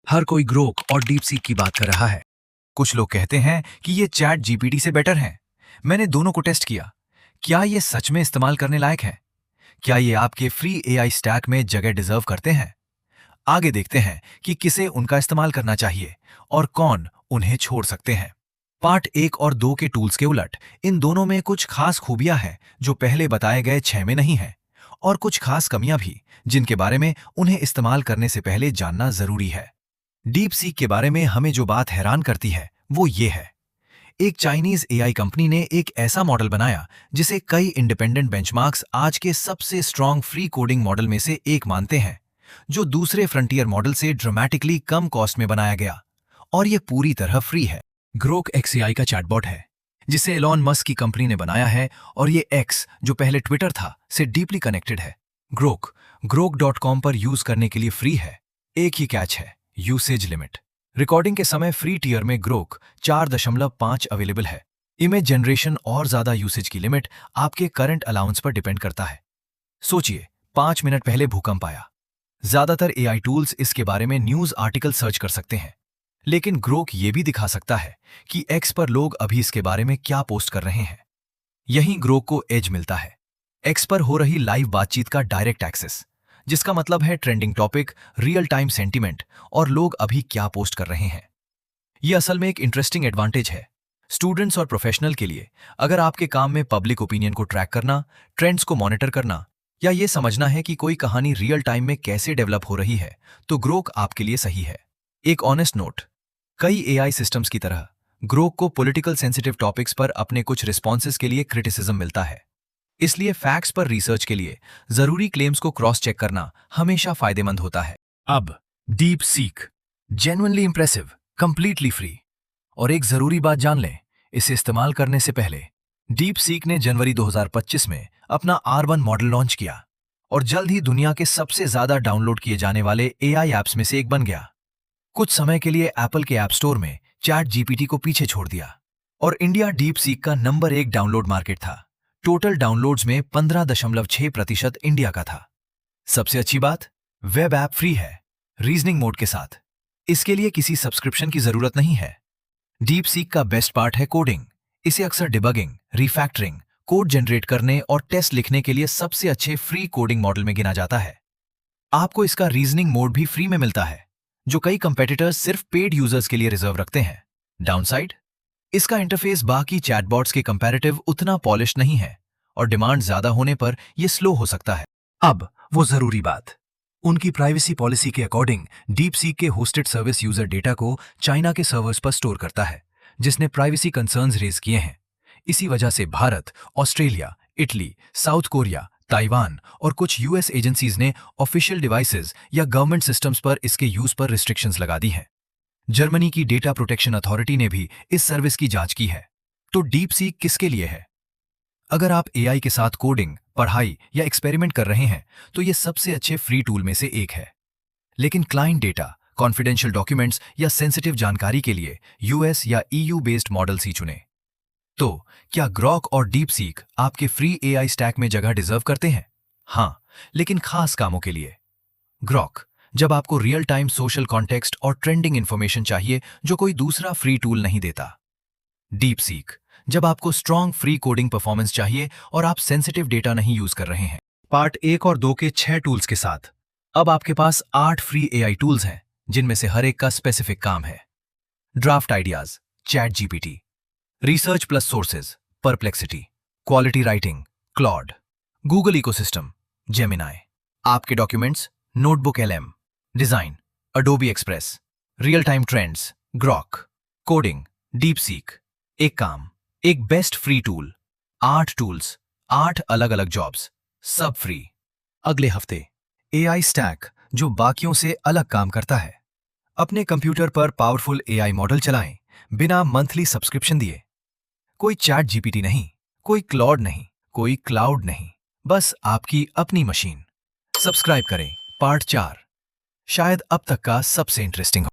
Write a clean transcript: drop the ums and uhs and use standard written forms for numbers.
हर कोई ग्रोक और deep seek की बात कर रहा है। कुछ लोग कहते हैं कि ये चैट जीपीटी से बेटर हैं। मैंने दोनों को टेस्ट किया। क्या ये सच में इस्तेमाल करने लायक है? क्या ये आपके फ्री एआई स्टैक में जगह डिजर्व करते हैं? आगे देखते हैं कि किसे उनका इस्तेमाल करना चाहिए और कौन उन्हें छोड़ सकते हैं। पार्ट 1 और 2 के टूल्स के उलट इन दोनों में कुछ खास खूबियां हैं जो पहले बताए गए 6 में नहीं है, और कुछ खास कमियां भी जिनके बारे में उन्हें इस्तेमाल करने से पहले जानना जरूरी है। डीप सीक के बारे में हमें जो बात हैरान करती है वो ये है। एक चाइनीज एआई कंपनी ने एक ऐसा मॉडल बनाया जिसे कई इंडिपेंडेंट बेंचमार्क्स आज के सबसे स्ट्रॉन्ग फ्री कोडिंग मॉडल में से एक मानते हैं, जो दूसरे फ्रंटियर मॉडल से ड्रामेटिकली कम कॉस्ट में बनाया गया, और ये पूरी तरह फ्री है। ग्रोक एक्स एआई का चैटबॉट है जिसे एलॉन मस्क की कंपनी ने बनाया है, और ये एक्स, जो पहले ट्विटर था, से डीपली कनेक्टेड है। ग्रोक.com पर यूज करने के लिए फ्री है। एक ही कैच है, यूसेज लिमिट। रिकॉर्डिंग के समय फ्री टियर में ग्रोक 4.5 अवेलेबल है। इमेज जनरेशन और ज्यादा यूसेज की लिमिट आपके करंट अलाउंस पर डिपेंड करता है। सोचिए, 5 मिनट पहले भूकंप आया। ज्यादातर एआई टूल्स इसके बारे में न्यूज आर्टिकल सर्च कर सकते हैं, लेकिन ग्रोक ये भी दिखा सकता है कि एक्स पर लोग अभी इसके बारे में क्या पोस्ट कर रहे हैं। यहीं ग्रोक को एज मिलता है। एक्स पर हो रही लाइव बातचीत का डायरेक्ट एक्सेस, जिसका मतलब है trending topic, real time sentiment और लोग अभी क्या पोस्ट कर रहे हैं। यह असल में एक इंटरेस्टिंग एडवांटेज है स्टूडेंट्स और प्रोफेशनल के लिए। अगर आपके काम में पब्लिक ओपिनियन को ट्रैक करना, ट्रेंड्स को मॉनिटर करना, या ये समझना है कि कोई कहानी रियल टाइम में कैसे डेवलप हो रही है, तो ग्रोक आपके लिए सही है। एक ऑनेस्ट नोट, कई एआई सिस्टम्स की तरह ग्रोक को पॉलिटिकल सेंसिटिव टॉपिक्स पर अपने कुछ रिस्पॉन्सेज के लिए क्रिटिसिज्म मिलता है। इसलिए फैक्ट्स पर रिसर्च के लिए जरूरी क्लेम्स को क्रॉस चेक करना हमेशा फायदेमंद होता है। अब deep seek, genuinely impressive, completely free. और एक जरूरी बात जान लें, इसे इस्तेमाल करने से पहले डीप सीक ने जनवरी 2025 में अपना R1 मॉडल लॉन्च किया, और जल्द ही दुनिया के सबसे ज्यादा डाउनलोड किए जाने वाले एआई ऐप्स में से एक बन गया। कुछ समय के लिए एप्पल के ऐप स्टोर में चैट जीपीटी को पीछे छोड़ दिया, और इंडिया डीप सीक का नंबर 1 डाउनलोड मार्केट था। टोटल डाउनलोड्स में 15.6% इंडिया का था। सबसे अच्छी बात, वेब ऐप फ्री है, रीजनिंग मोड के साथ। इसके लिए किसी सब्सक्रिप्शन की जरूरत नहीं है। डीप सीक का बेस्ट पार्ट है कोडिंग। इसे अक्सर डिबगिंग, रिफैक्टरिंग, कोड जनरेट करने और टेस्ट लिखने के लिए सबसे अच्छे फ्री कोडिंग मॉडल में गिना जाता है। आपको इसका रीजनिंग मोड भी फ्री में मिलता है, जो कई कंपेटिटर्स सिर्फ पेड यूजर्स के लिए रिजर्व रखते हैं। डाउनसाइड, इसका इंटरफेस बाकी चैटबॉट्स के कंपैरेटिव उतना पॉलिश नहीं है, और डिमांड ज्यादा होने पर यह स्लो हो सकता है। अब वो जरूरी बात, उनकी प्राइवेसी पॉलिसी के अकॉर्डिंग डीप सीक के होस्टेड सर्विस यूजर डेटा को चाइना के सर्वर्स पर स्टोर करता है, जिसने प्राइवेसी कंसर्न्स रेज किए हैं। इसी वजह से Bharat, Australia, Italy, south Korea, Taiwan और कुछ यूएस एजेंसीज ने ऑफिशियल डिवाइसेस या गवर्नमेंट सिस्टम्स पर इसके यूज पर रिस्ट्रिक्शंस लगा दी हैं। जर्मनी की डेटा प्रोटेक्शन अथॉरिटी ने भी इस सर्विस की जांच की है। तो डीप सीक किसके लिए है? अगर आप एआई के साथ कोडिंग, पढ़ाई या एक्सपेरिमेंट कर रहे हैं, तो ये सबसे अच्छे फ्री टूल में से एक है। लेकिन क्लाइंट डेटा, कॉन्फिडेंशियल डॉक्यूमेंट्स या सेंसिटिव जानकारी के लिए यूएस या ईयू बेस्ड मॉडल्स ही चुनें। तो क्या ग्रोक और डीप सीक आपके फ्री एआई स्टैक में जगह डिजर्व करते हैं? हाँ, लेकिन खास कामों के लिए। ग्रोक, जब आपको रियल टाइम सोशल कॉन्टेक्स्ट और ट्रेंडिंग इंफॉर्मेशन चाहिए जो कोई दूसरा फ्री टूल नहीं देता। डीप सीक, जब आपको स्ट्रॉन्ग फ्री कोडिंग परफॉर्मेंस चाहिए और आप सेंसिटिव डेटा नहीं यूज कर रहे हैं। पार्ट 1 और 2 के 6 टूल्स के साथ अब आपके पास 8 फ्री एआई टूल्स हैं, जिनमें से हर एक का स्पेसिफिक काम है। Draft ideas, ChatGPT. Research plus sources, Perplexity. Quality writing, Claude. Google ecosystem, Gemini. आपके documents, Notebook LM। Design, Adobe Express. Real time trends, Grok. Coding, DeepSeek. एक काम, एक बेस्ट फ्री टूल। 8 टूल्स, 8 अलग अलग jobs, सब free. अगले हफ्ते AI stack जो बाकियों से अलग काम करता है। अपने कंप्यूटर पर पावरफुल एआई मॉडल चलाएं बिना मंथली सब्सक्रिप्शन दिए। कोई चैट जीपीटी नहीं, कोई क्लॉड नहीं, कोई क्लाउड नहीं, बस आपकी अपनी मशीन। सब्सक्राइब करें। पार्ट 4 शायद अब तक का सबसे इंटरेस्टिंग हो।